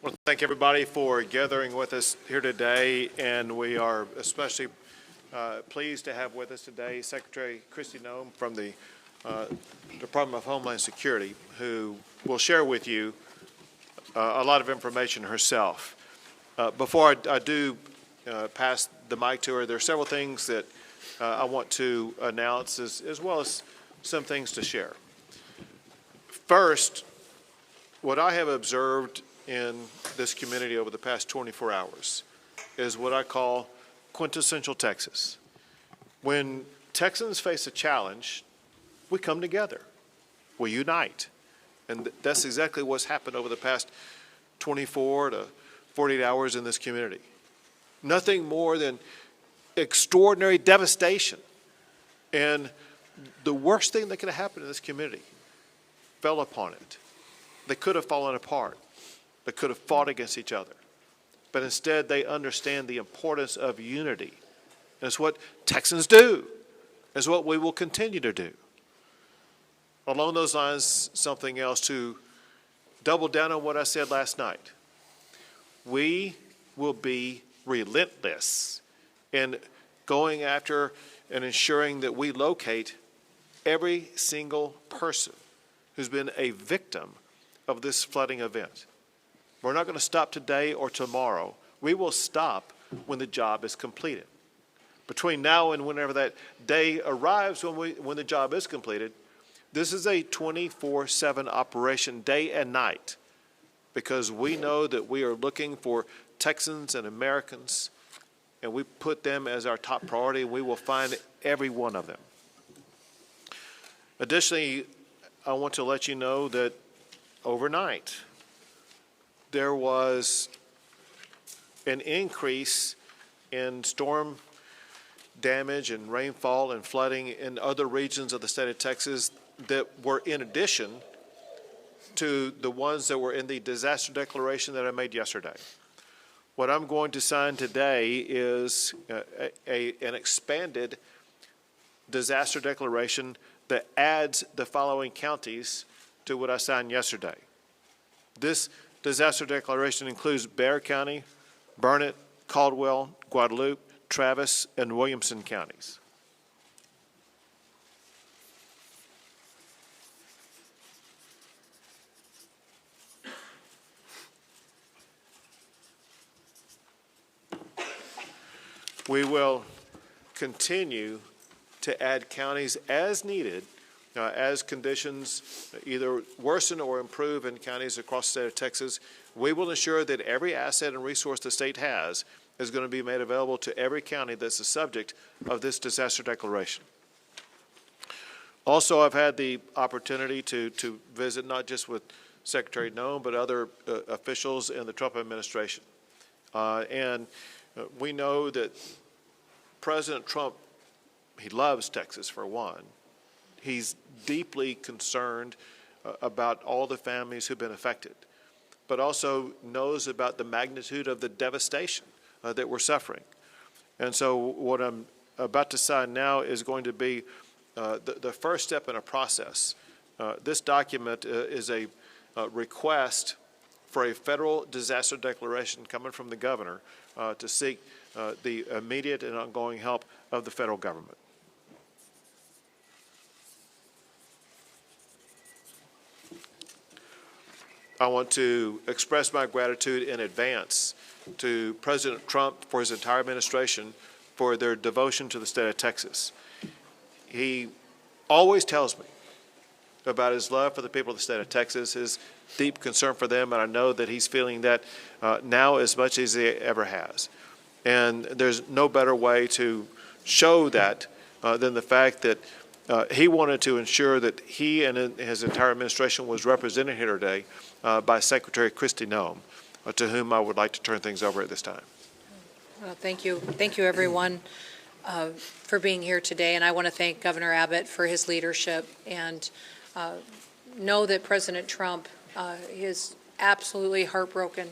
I want to thank everybody for gathering with us here today, and we are especially pleased to have with us today Secretary Kristi Noem from the Department of Homeland Security, who will share with you a lot of information herself. Before I do pass the mic to her, there are several things that I want to announce as well as some things to share. First, what I have observed in this community over the past 24 hours is what I call quintessential Texas. When Texans face a challenge, we come together, we unite. And that's exactly what's happened over the past 24 to 48 hours in this community. Nothing more than extraordinary devastation. And the worst thing that could have happened in this community fell upon it. They could have fallen apart. They could have fought against each other. But instead, they understand the importance of unity. And it's what Texans do. It's what we will continue to do. Along those lines, something else to double down on what I said last night. We will be relentless in going after and ensuring that we locate every single person who's been a victim of this flooding event. We're not going to stop today or tomorrow. We will stop when the job is completed. Between now and whenever that day arrives when the job is completed, this is a 24/7 operation, day and night, because we know that we are looking for Texans and Americans, and we put them as our top priority, and we will find every one of them. Additionally, I want to let you know that overnight, there was an increase in storm damage and rainfall and flooding in other regions of the state of Texas that were in addition to the ones that were in the disaster declaration that I made yesterday. What I'm going to sign today is an expanded disaster declaration that adds the following counties to what I signed yesterday. This disaster declaration includes Bexar County, Burnett, Caldwell, Guadalupe, Travis, and Williamson counties. We will continue to add counties as needed as conditions either worsen or improve in counties across the state of Texas. We will ensure that every asset and resource the state has is going to be made available to every county that's the subject of this disaster declaration. Also, I've had the opportunity to visit not just with Secretary Noem, but other officials in the Trump administration. We know that President Trump, he loves Texas for one. He's deeply concerned about all the families who've been affected, but also knows about the magnitude of the devastation that we're suffering. And so what I'm about to sign now is going to be the first step in a process. This document is a request for a federal disaster declaration coming from the governor to seek the immediate and ongoing help of the federal government. I want to express my gratitude in advance to President Trump for his entire administration for their devotion to the state of Texas. He always tells me about his love for the people of the state of Texas, his deep concern for them, and I know that he's feeling that now as much as he ever has. And there's no better way to show that than the fact that he wanted to ensure that he and his entire administration was represented here today by Secretary Kristi Noem, to whom I would like to turn things over at this time. Well, thank you. Thank you, everyone, for being here today. And I want to thank Governor Abbott for his leadership, and know that President Trump is absolutely heartbroken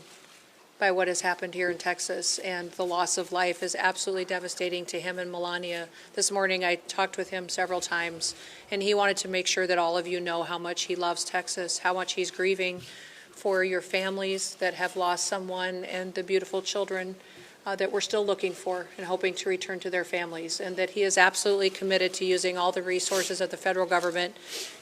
by what has happened here in Texas, and the loss of life is absolutely devastating to him and Melania. This morning I talked with him several times, and he wanted to make sure that all of you know how much he loves Texas, how much he's grieving for your families that have lost someone and the beautiful children that we're still looking for and hoping to return to their families, and that he is absolutely committed to using all the resources of the federal government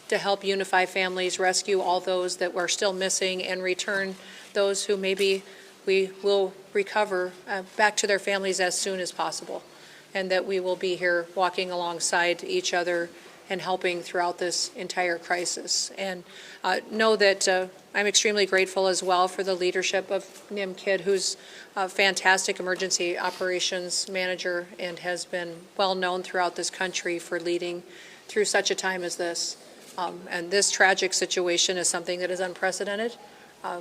to help unify families, rescue all those that were still missing, and return those who maybe we will recover back to their families as soon as possible, and that we will be here walking alongside each other and helping throughout this entire crisis. And know that I'm extremely grateful as well for the leadership of Nim Kidd, who's a fantastic emergency operations manager and has been well known throughout this country for leading through such a time as this. And this tragic situation is something that is unprecedented.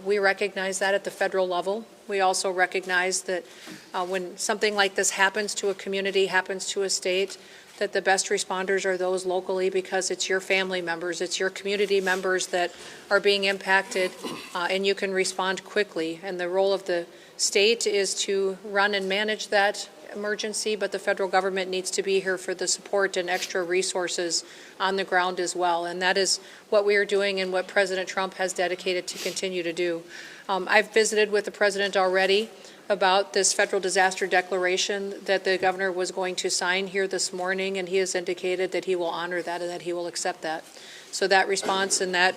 We recognize that at the federal level. We also recognize that when something like this happens to a community, happens to a state, that the best responders are those locally, because it's your family members, it's your community members that are being impacted, and you can respond quickly. And the role of the state is to run and manage that emergency, but the federal government needs to be here for the support and extra resources on the ground as well. And that is what we are doing and what President Trump has dedicated to continue to do. I've visited with the president already about this federal disaster declaration that the governor was going to sign here this morning, and he has indicated that he will honor that and that he will accept that. So that response and that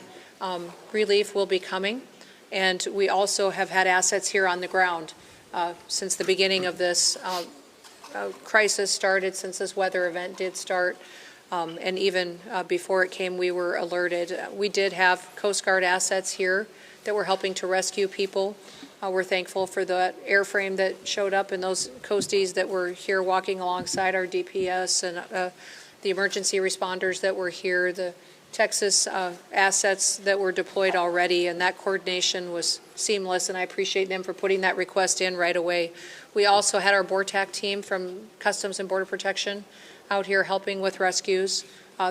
relief will be coming. And we also have had assets here on the ground since the beginning of this crisis started, since this weather event did start, and even before it came, we were alerted. We did have Coast Guard assets here that were helping to rescue people. We're thankful for the airframe that showed up and those coasties that were here walking alongside our DPS, and the emergency responders that were here, the Texas assets that were deployed already, and that coordination was seamless, and I appreciate them for putting that request in right away. We also had our BORTAC team from Customs and Border Protection out here helping with rescues.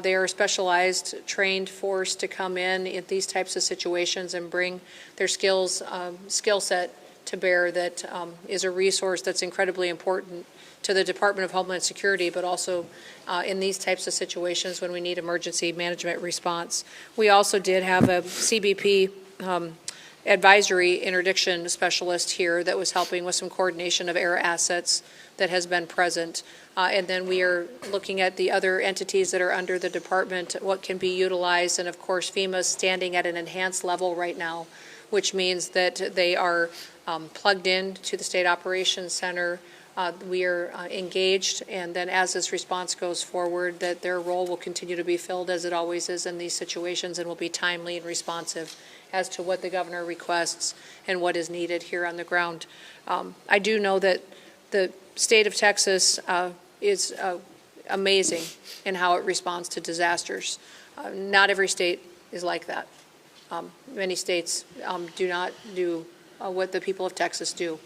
They are a specialized, trained force to come in these types of situations and bring their skill set to bear. That is a resource that's incredibly important to the Department of Homeland Security, but also in these types of situations when we need emergency management response. We also did have a CBP advisory interdiction specialist here that was helping with some coordination of air assets that has been present. And then we are looking at the other entities that are under the department, what can be utilized, and of course FEMA's standing at an enhanced level right now, which means that they are plugged in to the State Operations Center. We are engaged, and then as this response goes forward, that their role will continue to be filled as it always is in these situations, and will be timely and responsive as to what the governor requests and what is needed here on the ground. I do know that the state of Texas is amazing in how it responds to disasters. Not every state is like that. Many states do not do what the people of Texas do.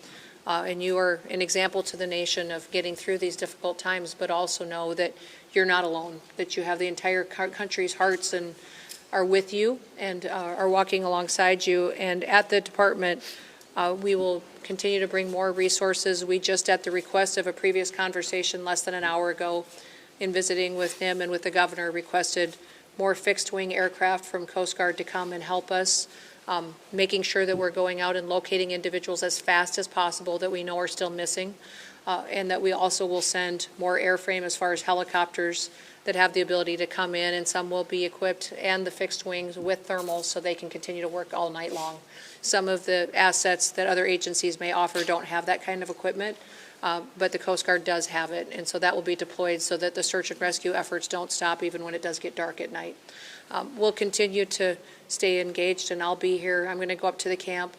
And you are an example to the nation of getting through these difficult times, but also know that you're not alone, that you have the entire country's hearts and are with you and are walking alongside you. And at the department, we will continue to bring more resources. We just, at the request of a previous conversation less than an hour ago, in visiting with him and with the governor, requested more fixed-wing aircraft from Coast Guard to come and help us, making sure that we're going out and locating individuals as fast as possible that we know are still missing, and that we also will send more airframe as far as helicopters that have the ability to come in, and some will be equipped, and the fixed wings with thermals so they can continue to work all night long. Some of the assets that other agencies may offer don't have that kind of equipment, but the Coast Guard does have it, and so that will be deployed so that the search and rescue efforts don't stop even when it does get dark at night. We'll continue to stay engaged, and I'll be here. I'm going to go up to the camp,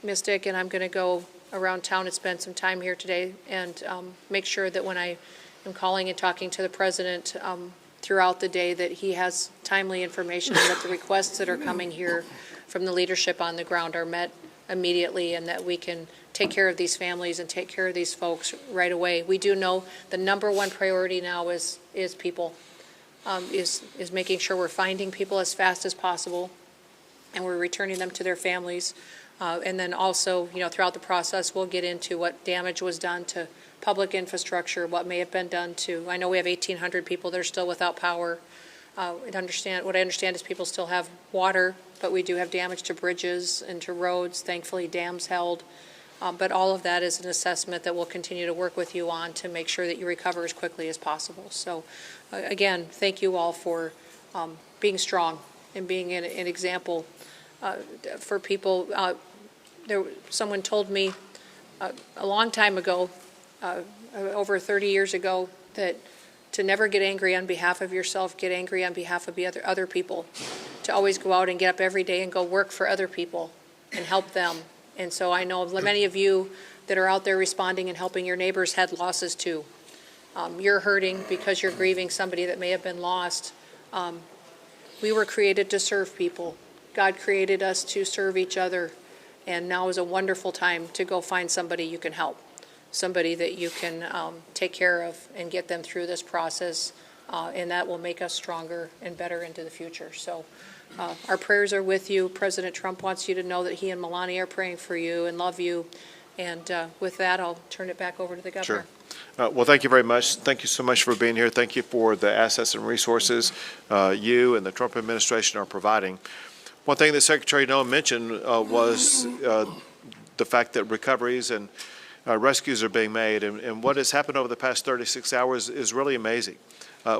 Mystic, and I'm going to go around town and spend some time here today, and make sure that when I am calling and talking to the president throughout the day, that he has timely information, and that the requests that are coming here from the leadership on the ground are met immediately, and that we can take care of these families and take care of these folks right away. We do know the number one priority now is people, is making sure we're finding people as fast as possible, and we're returning them to their families. And then also, throughout the process, we'll get into what damage was done to public infrastructure, what may have been done to, I know we have 1,800 people that are still without power. What I understand is people still have water, but we do have damage to bridges and to roads. Thankfully, dams held. But all of that is an assessment that we'll continue to work with you on to make sure that you recover as quickly as possible. So, again, thank you all for being strong and being an example for people. Someone told me a long time ago, over 30 years ago, that to never get angry on behalf of yourself, get angry on behalf of the other people, to always go out and get up every day and go work for other people and help them. And so I know many of you that are out there responding and helping your neighbors had losses too. You're hurting because you're grieving somebody that may have been lost. We were created to serve people. God created us to serve each other, and now is a wonderful time to go find somebody you can help, somebody that you can take care of and get them through this process, and that will make us stronger and better into the future. So our prayers are with you. President Trump wants you to know that he and Melania are praying for you and love you. And with that, I'll turn it back over to the governor. Sure. Well, thank you very much. Thank you so much for being here. Thank you for the assets and resources you and the Trump administration are providing. One thing that Secretary Noem mentioned was the fact that recoveries and rescues are being made. And what has happened over the past 36 hours is really amazing.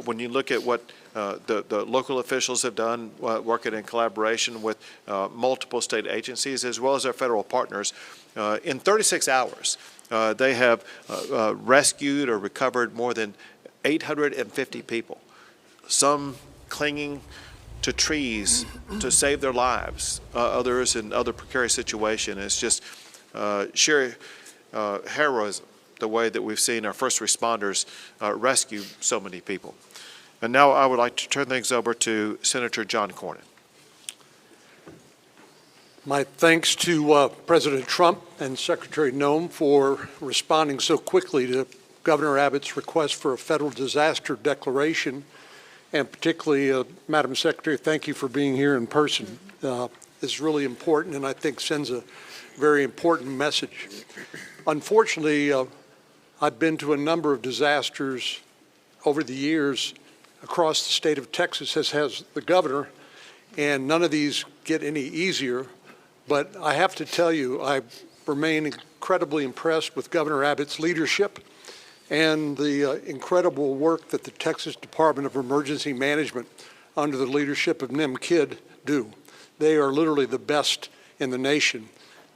When you look at what the local officials have done, working in collaboration with multiple state agencies as well as our federal partners, in 36 hours, they have rescued or recovered more than 850 people, some clinging to trees to save their lives, others in other precarious situations. It's just sheer heroism, the way that we've seen our first responders rescue so many people. And now I would like to turn things over to Senator John Cornyn. My thanks to President Trump and Secretary Noem for responding so quickly to Governor Abbott's request for a federal disaster declaration. And particularly, Madam Secretary, thank you for being here in person. It's really important, and I think sends a very important message. Unfortunately, I've been to a number of disasters over the years across the state of Texas, as has the governor, and none of these get any easier. But I have to tell you, I remain incredibly impressed with Governor Abbott's leadership and the incredible work that the Texas Department of Emergency Management, under the leadership of Nim Kidd, do. They are literally the best in the nation.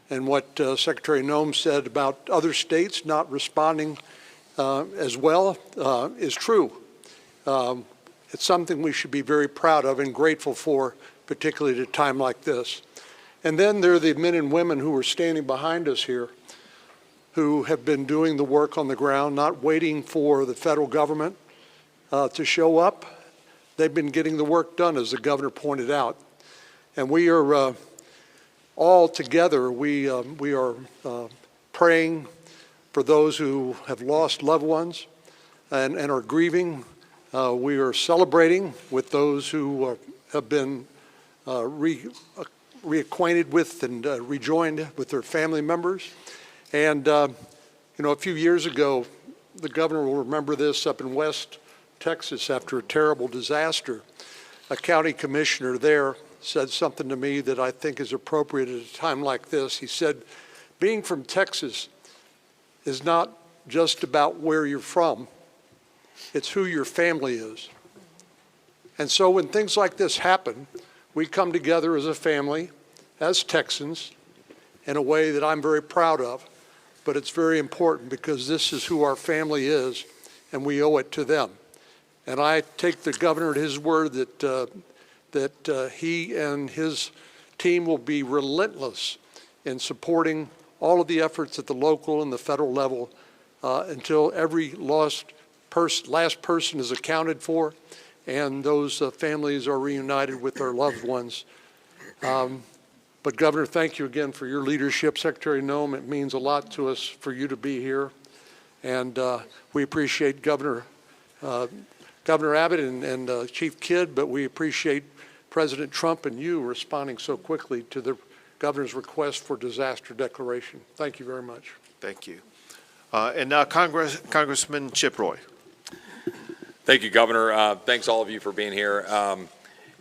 And what Secretary Noem said about other states not responding as well is true. It's something we should be very proud of and grateful for, particularly at a time like this. And then there are the men and women who are standing behind us here, who have been doing the work on the ground, not waiting for the federal government to show up. They've been getting the work done, as the governor pointed out. And we are all together, we are praying for those who have lost loved ones and are grieving. We are celebrating with those who have been reacquainted with and rejoined with their family members. And, you know, a few years ago, the governor will remember this, up in West Texas after a terrible disaster, a county commissioner there said something to me that I think is appropriate at a time like this. He said, being from Texas is not just about where you're from, it's who your family is. And so when things like this happen, we come together as a family, as Texans, in a way that I'm very proud of. But it's very important because this is who our family is, and we owe it to them. And I take the governor at his word that he and his team will be relentless in supporting all of the efforts at the local and the federal level until every last person is accounted for and those families are reunited with their loved ones. But Governor, thank you again for your leadership. Secretary Noem, it means a lot to us for you to be here. And we appreciate Governor Abbott and Chief Kidd, but we appreciate President Trump and you responding so quickly to the governor's request for disaster declaration. Thank you very much. Thank you. And now Congressman Chip Roy. Thank you, Governor. Thanks all of you for being here.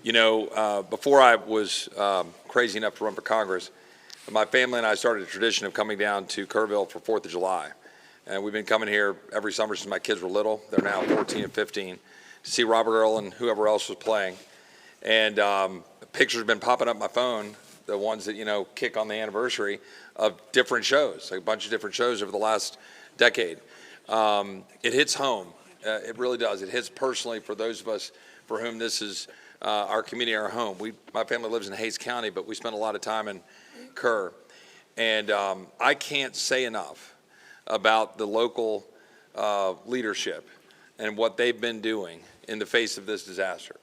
Before I was crazy enough to run for Congress, my family and I started a tradition of coming down to Kerrville for 4th of July. And we've been coming here every summer since my kids were little. They're now 14 and 15 to see Robert Earl and whoever else was playing. And pictures have been popping up my phone, the ones that, kick on the anniversary of different shows, like a bunch of different shows over the last decade. It hits home. It really does. It hits personally for those of us for whom this is our community, our home. My family lives in Hays County, but we spend a lot of time in Kerr. And I can't say enough about the local leadership and what they've been doing in the face of this disaster.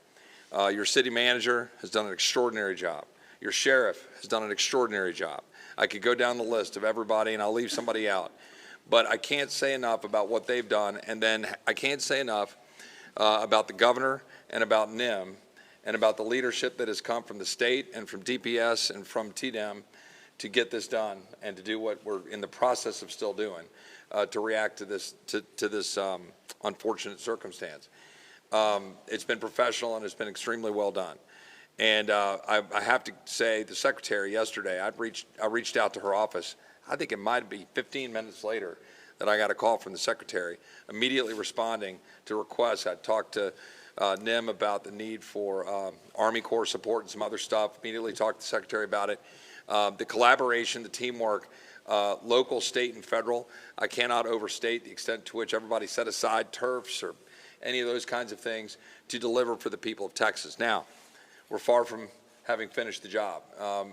Your city manager has done an extraordinary job. Your sheriff has done an extraordinary job. I could go down the list of everybody, and I'll leave somebody out. But I can't say enough about what they've done, and then I can't say enough about the governor and about NIM and about the leadership that has come from the state and from DPS and from TDEM to get this done and to do what we're in the process of still doing to react to this unfortunate circumstance. It's been professional and it's been extremely well done. And I have to say, the secretary yesterday, I reached out to her office. I think it might be 15 minutes later that I got a call from the secretary, immediately responding to requests. I talked to NIM about the need for Army Corps support and some other stuff, immediately talked to the secretary about it. The collaboration, the teamwork, local, state, and federal, I cannot overstate the extent to which everybody set aside turfs or any of those kinds of things to deliver for the people of Texas. Now, we're far from having finished the job.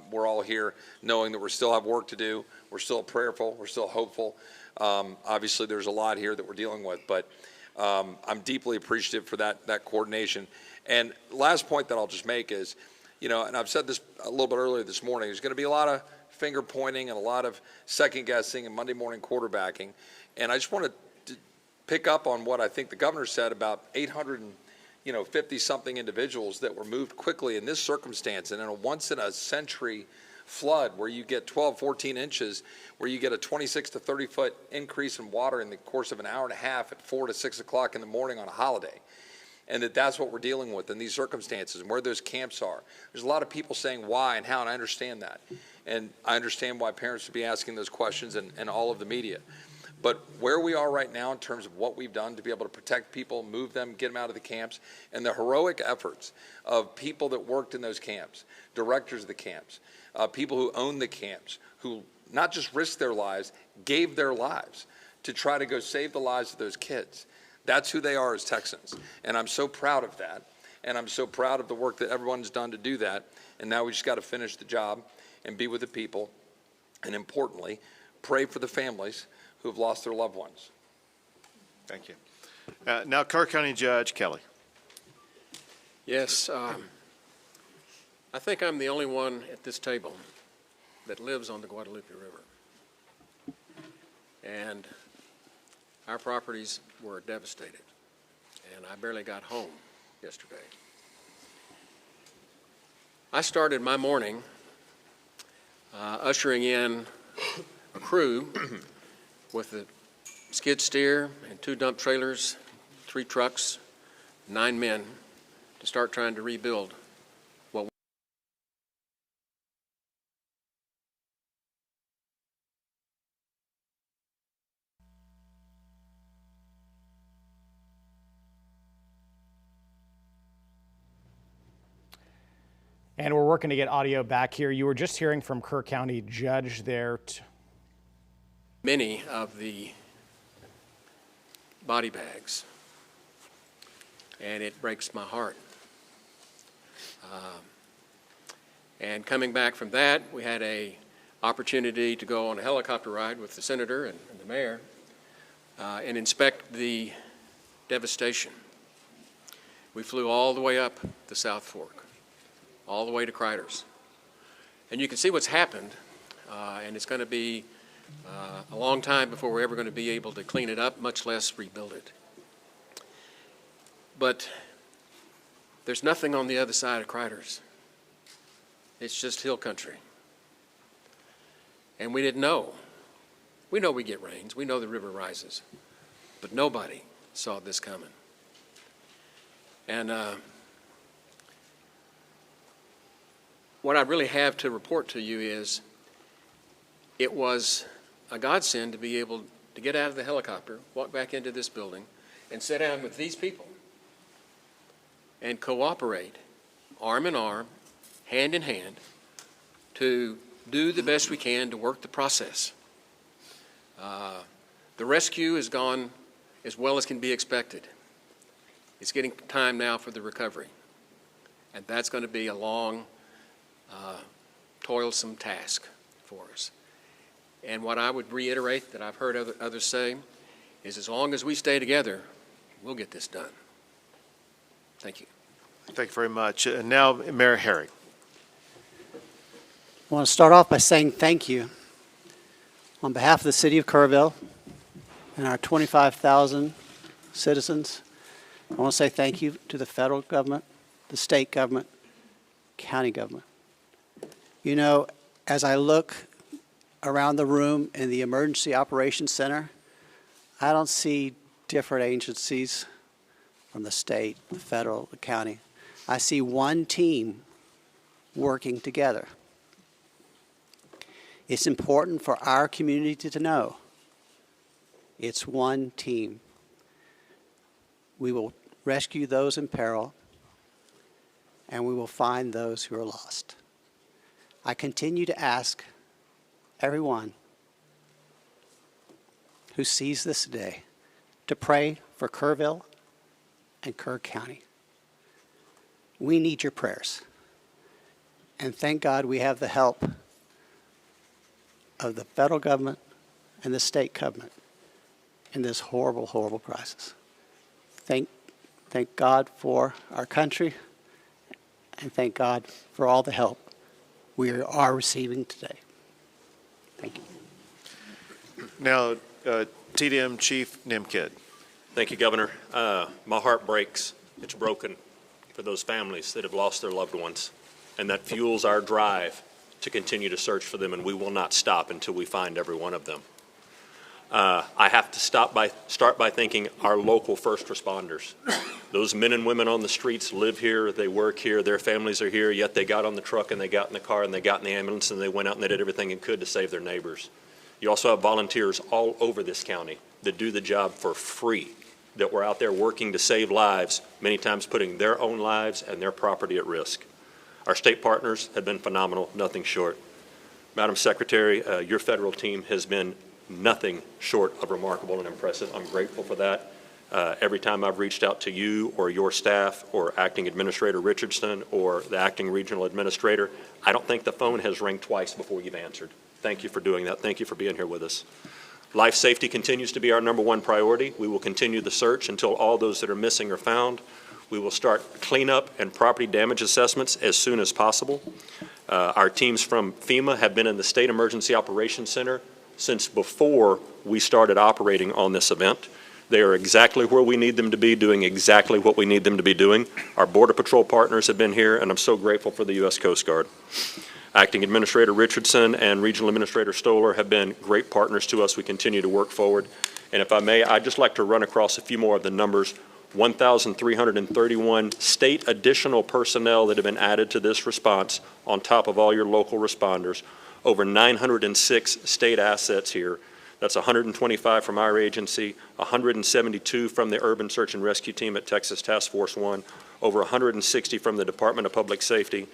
We're all here knowing that we still have work to do. We're still prayerful. We're still hopeful. Obviously, there's a lot here that we're dealing with, but I'm deeply appreciative for that coordination. And last point that I'll just make is, and I've said this a little bit earlier this morning, there's going to be a lot of finger pointing and a lot of second guessing and Monday morning quarterbacking. And I just want to pick up on what I think the governor said about 850-something individuals that were moved quickly in this circumstance and in a once-in-a-century flood where you get 12, 14 inches, where you get a 26 to 30-foot increase in water in the course of an hour and a half at 4 to 6 o'clock in the morning on a holiday. And that's what we're dealing with in these circumstances and where those camps are. There's a lot of people saying why and how, and I understand that. And I understand why parents would be asking those questions and all of the media. But where we are right now in terms of what we've done to be able to protect people, move them, get them out of the camps, and the heroic efforts of people that worked in those camps, directors of the camps, people who own the camps, who not just risked their lives, gave their lives to try to go save the lives of those kids. That's who they are as Texans. And I'm so proud of that. And I'm so proud of the work that everyone's done to do that. And now we just got to finish the job and be with the people. And importantly, pray for the families who have lost their loved ones. Thank you. Now, Kerr County Judge Kelly. Yes, I think I'm the only one at this table that lives on the Guadalupe River. And our properties were devastated, and I barely got home yesterday. I started my morning ushering in a crew with a skid steer and 2 dump trailers, 3 trucks, 9 men to start trying to rebuild what And we're working to get audio back here. You were just hearing from Kerr County Judge there. many of the body bags, and it breaks my heart. And coming back from that, we had a opportunity to go on a helicopter ride with the senator and the mayor and inspect the devastation. We flew all the way up the South Fork, all the way to Criders. And you can see what's happened, and it's going to be a long time before we're ever going to be able to clean it up, much less rebuild it. But there's nothing on the other side of Criders. It's just hill country. And we didn't know. We know we get rains. We know the river rises. But nobody saw this coming. And what I really have to report to you is it was a godsend to be able to get out of the helicopter, walk back into this building, and sit down with these people and cooperate, arm in arm, hand in hand, to do the best we can to work the process. The rescue has gone as well as can be expected. It's getting time now for the recovery, and that's going to be a long, toilsome task for us. And what I would reiterate that I've heard others say is as long as we stay together, we'll get this done. Thank you. Thank you very much. And now, Mayor Herrick. I want to start off by saying thank you on behalf of the city of Kerrville and our 25,000 citizens. I want to say thank you to the federal government, the state government, county government. You know, as I look around the room in the Emergency Operations Center, I don't see different agencies from the state, the federal, the county. I see one team working together. It's important for our community to know it's one team. We will rescue those in peril, and we will find those who are lost. I continue to ask everyone who sees this today to pray for Kerrville and Kerr County. We need your prayers. And thank God we have the help of the federal government and the state government in this horrible, horrible crisis. Thank God for our country, and thank God for all the help we are receiving today. Thank you. Now, TDM Chief Nimkid. Thank you, Governor. My heart breaks. It's broken for those families that have lost their loved ones, and that fuels our drive to continue to search for them, and we will not stop until we find every one of them. I have to start by thanking our local first responders. Those men and women on the streets live here, they work here, their families are here, yet they got on the truck and they got in the car and they got in the ambulance and they went out and they did everything they could to save their neighbors. You also have volunteers all over this county that do the job for free, that were out there working to save lives, many times putting their own lives and their property at risk. Our state partners have been phenomenal, nothing short. Madam Secretary, your federal team has been nothing short of remarkable and impressive. I'm grateful for that. Every time I've reached out to you or your staff or Acting Administrator Richardson or the Acting Regional Administrator, I don't think the phone has rang twice before you've answered. Thank you for doing that. Thank you for being here with us. Life safety continues to be our #1 priority. We will continue the search until all those that are missing are found. We will start cleanup and property damage assessments as soon as possible. Our teams from FEMA have been in the State Emergency Operations Center since before we started operating on this event. They are exactly where we need them to be, doing exactly what we need them to be doing. Our Border Patrol partners have been here, and I'm so grateful for the U.S. Coast Guard. Acting Administrator Richardson and Regional Administrator Stoller have been great partners to us. We continue to work forward. And if I may, I'd just like to run across a few more of the numbers. 1,331 state additional personnel that have been added to this response on top of all your local responders. Over 906 state assets here. That's 125 from our agency, 172 from the Urban Search and Rescue Team at Texas Task Force 1, over 160 from the Department of Public Safety,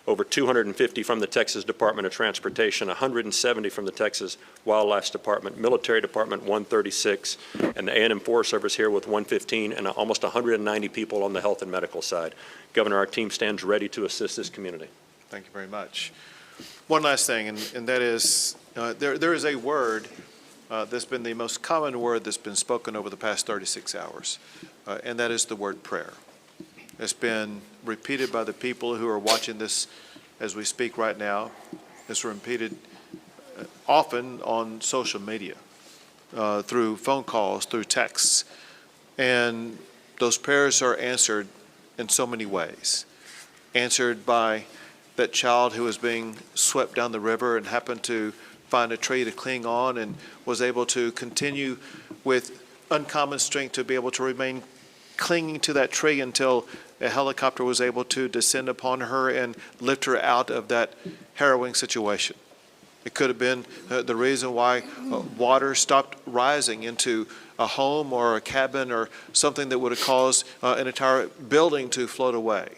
over 250 from the Texas Department of Transportation, 170 from the Texas Wildlife Department, Military Department 136, and the A&M Forest Service here with 115, and almost 190 people on the health and medical side. Governor, our team stands ready to assist this community. Thank you very much. One last thing, and that is, there is a word that's been the most common word that's been spoken over the past 36 hours, and that is the word prayer. It's been repeated by the people who are watching this as we speak right now. It's repeated often on social media, through phone calls, through texts, and those prayers are answered in so many ways. Answered by that child who was being swept down the river and happened to find a tree to cling on and was able to continue with uncommon strength to be able to remain clinging to that tree until a helicopter was able to descend upon her and lift her out of that harrowing situation. It could have been the reason why water stopped rising into a home or a cabin or something that would have caused an entire building to float away.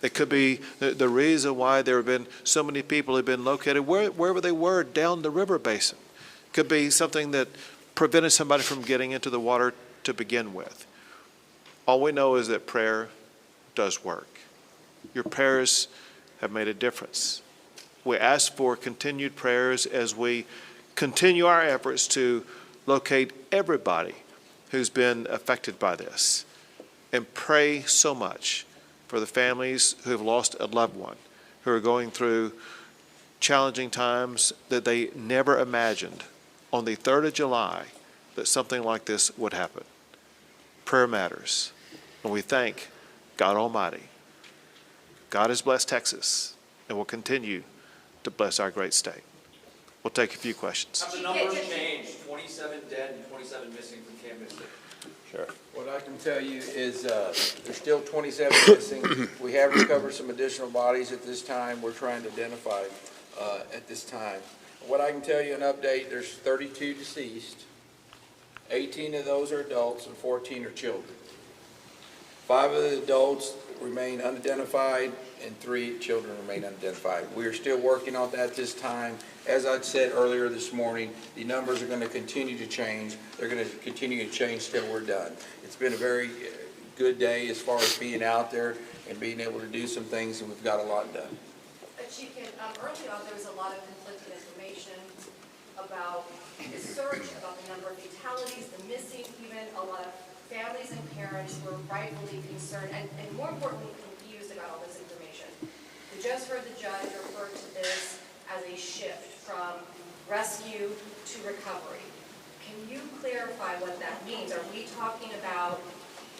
It could be the reason why there have been so many people who have been located wherever they were down the river basin. It could be something that prevented somebody from getting into the water to begin with. All we know is that prayer does work. Your prayers have made a difference. We ask for continued prayers as we continue our efforts to locate everybody who's been affected by this, and pray so much for the families who have lost a loved one, who are going through challenging times that they never imagined on the 3rd of July that something like this would happen. Prayer matters, and we thank God Almighty. God has blessed Texas and will continue to bless our great state. We'll take a few questions. Have the numbers changed? 27 dead and 27 missing from Camp Mystic. Sure. What I can tell you is there's still 27 missing. We have recovered some additional bodies at this time. We're trying to identify at this time. What I can tell you, an update, there's 32 deceased. 18 of those are adults and 14 are children. 5 of the adults remain unidentified and 3 children remain unidentified. We are still working on that this time. As I said earlier this morning, the numbers are going to continue to change. They're going to continue to change till we're done. It's been a very good day as far as being out there and being able to do some things, and we've got a lot done. Chief, early on there was a lot of conflicting information about the search, about the number of fatalities, the missing, even a lot of families and parents were rightfully concerned and more importantly confused about all this information. We just heard the judge refer to this as a shift from rescue to recovery. Can you clarify what that means? Are we talking about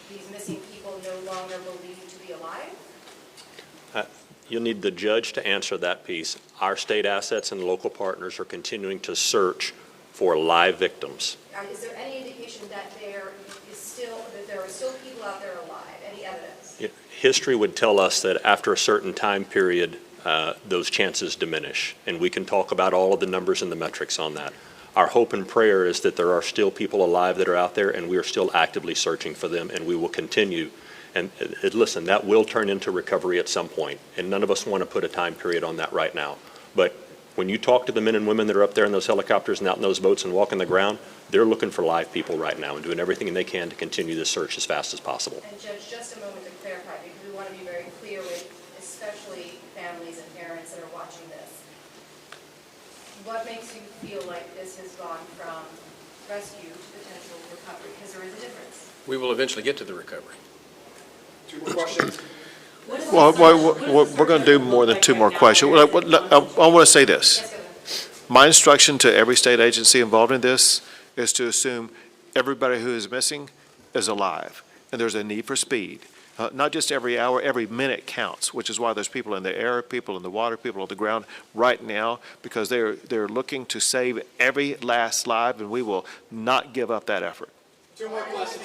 these missing people no longer believed to be alive? You'll need the judge to answer that piece. Our state assets and local partners are continuing to search for live victims. Is there any indication that there are still people out there alive? Any evidence? History would tell us that after a certain time period, those chances diminish, and we can talk about all of the numbers and the metrics on that. Our hope and prayer is that there are still people alive that are out there, and we are still actively searching for them, and we will continue. And listen, that will turn into recovery at some point, and none of us want to put a time period on that right now. But when you talk to the men and women that are up there in those helicopters and out in those boats and walking the ground, they're looking for live people right now and doing everything they can to continue this search as fast as possible. And Judge, just a moment to clarify, because we want to be very clear with especially families and parents that are watching this. What makes you feel like this has gone from rescue to potential recovery? Because there is a difference. We will eventually get to the recovery. 2 more questions? Well, we're going to do more than 2 more questions. I want to say this. Yes, Governor. My instruction to every state agency involved in this is to assume everybody who is missing is alive, and there's a need for speed. Not just every hour, every minute counts, which is why there's people in the air, people in the water, people on the ground right now, because they're looking to save every last life, and we will not give up that effort. 2 more questions.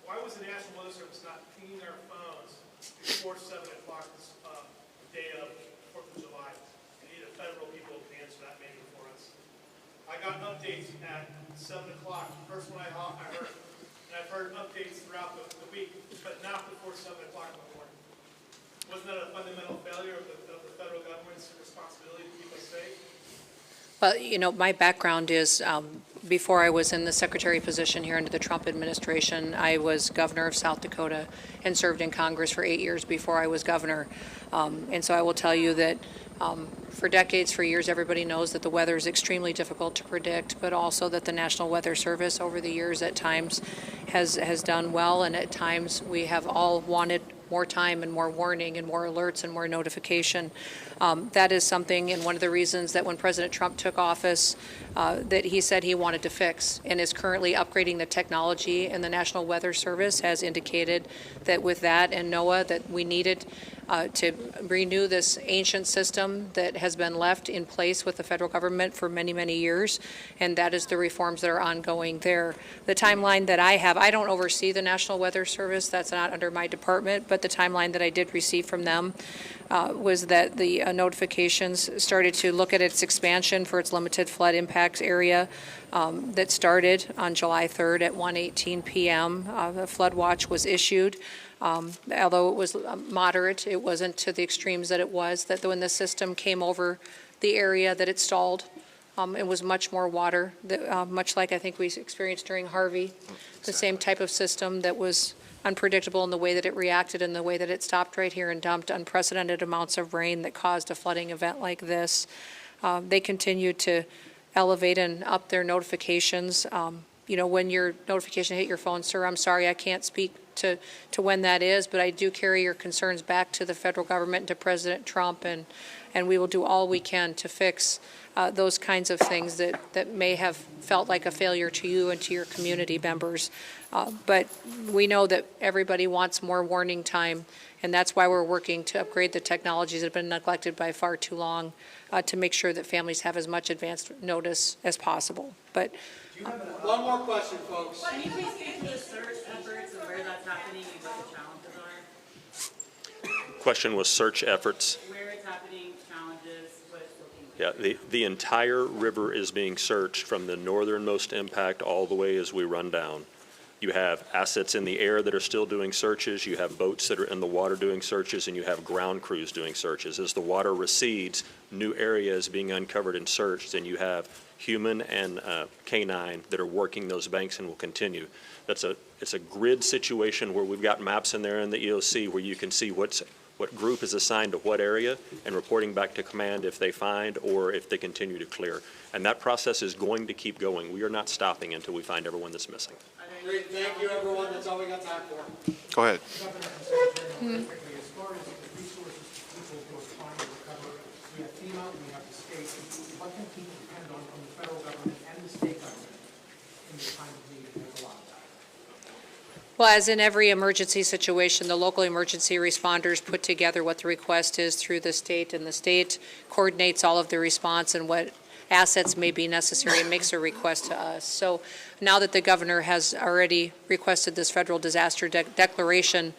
Why was the National Weather Service not pinging their phones before 7 o'clock this day of 4th of July? We need federal people to answer that maybe for us. I got updates at 7 o'clock, first one I heard. And I've heard updates throughout the week, but not before 7 o'clock in the morning. Wasn't that a fundamental failure of the federal government's responsibility to keep us safe? Well, my background is, before I was in the secretary position here under the Trump administration, I was governor of South Dakota and served in Congress for 8 years before I was governor. And so I will tell you that for decades, for years, everybody knows that the weather is extremely difficult to predict, but also that the National Weather Service over the years at times has done well, and at times we have all wanted more time and more warning and more alerts and more notification. That is something, and one of the reasons that when President Trump took office, that he said he wanted to fix, and is currently upgrading the technology, and the National Weather Service has indicated that with that and NOAA that we needed to renew this ancient system that has been left in place with the federal government for many, many years, and that is the reforms that are ongoing there. The timeline that I have, I don't oversee the National Weather Service, that's not under my department, but the timeline that I did receive from them was that the notifications started to look at its expansion for its limited flood impacts area that started on July 3rd at 1:18 p.m. The flood watch was issued. Although it was moderate, it wasn't to the extremes that it was, that when the system came over the area that it stalled, it was much more water, much like I think we experienced during Harvey, the same type of system that was unpredictable in the way that it reacted and the way that it stopped right here and dumped unprecedented amounts of rain that caused a flooding event like this. They continue to elevate and up their notifications. When your notification hit your phone, sir, I'm sorry, I can't speak to when that is, but I do carry your concerns back to the federal government and to President Trump, and we will do all we can to fix those kinds of things that may have felt like a failure to you and to your community members. But we know that everybody wants more warning time, and that's why we're working to upgrade the technologies that have been neglected by far too long to make sure that families have as much advanced notice as possible. But One more question, folks. Can you please get into the search efforts and where that's happening and what the challenges are? Question was search efforts. Where it's happening, challenges, what it's looking like. Yeah, the entire river is being searched from the northernmost impact all the way as we run down. You have assets in the air that are still doing searches, you have boats that are in the water doing searches, and you have ground crews doing searches. As the water recedes, new areas being uncovered and searched, and you have human and canine that are working those banks and will continue. It's a grid situation where we've got maps in there in the EOC where you can see what group is assigned to what area and reporting back to command if they find or if they continue to clear. And that process is going to keep going. We are not stopping until we find everyone that's missing. Great, thank you, everyone. That's all we got time for. Go ahead. As far as the resources people who are trying to recover, we have FEMA, we have the state. What can people depend on from the federal government and the state government in this time of need? There's a lot of that. Well, as in every emergency situation, the local emergency responders put together what the request is through the state, and the state coordinates all of the response and what assets may be necessary and makes a request to us. So now that the governor has already requested this federal disaster declaration,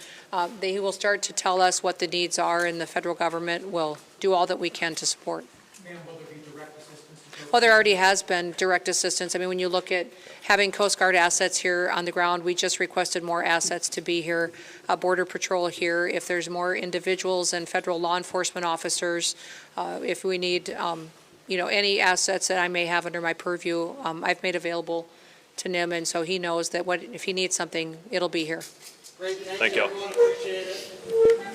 he will start to tell us what the needs are, and the federal government will do all that we can to support. Ma'am, will there be direct assistance? Well, there already has been direct assistance. I mean, when you look at having Coast Guard assets here on the ground, we just requested more assets to be here, Border Patrol here. If there's more individuals and federal law enforcement officers, if we need any assets that I may have under my purview, I've made available to NIM, and so he knows that if he needs something, it'll be here. Great, Thank you. everyone. Appreciate it.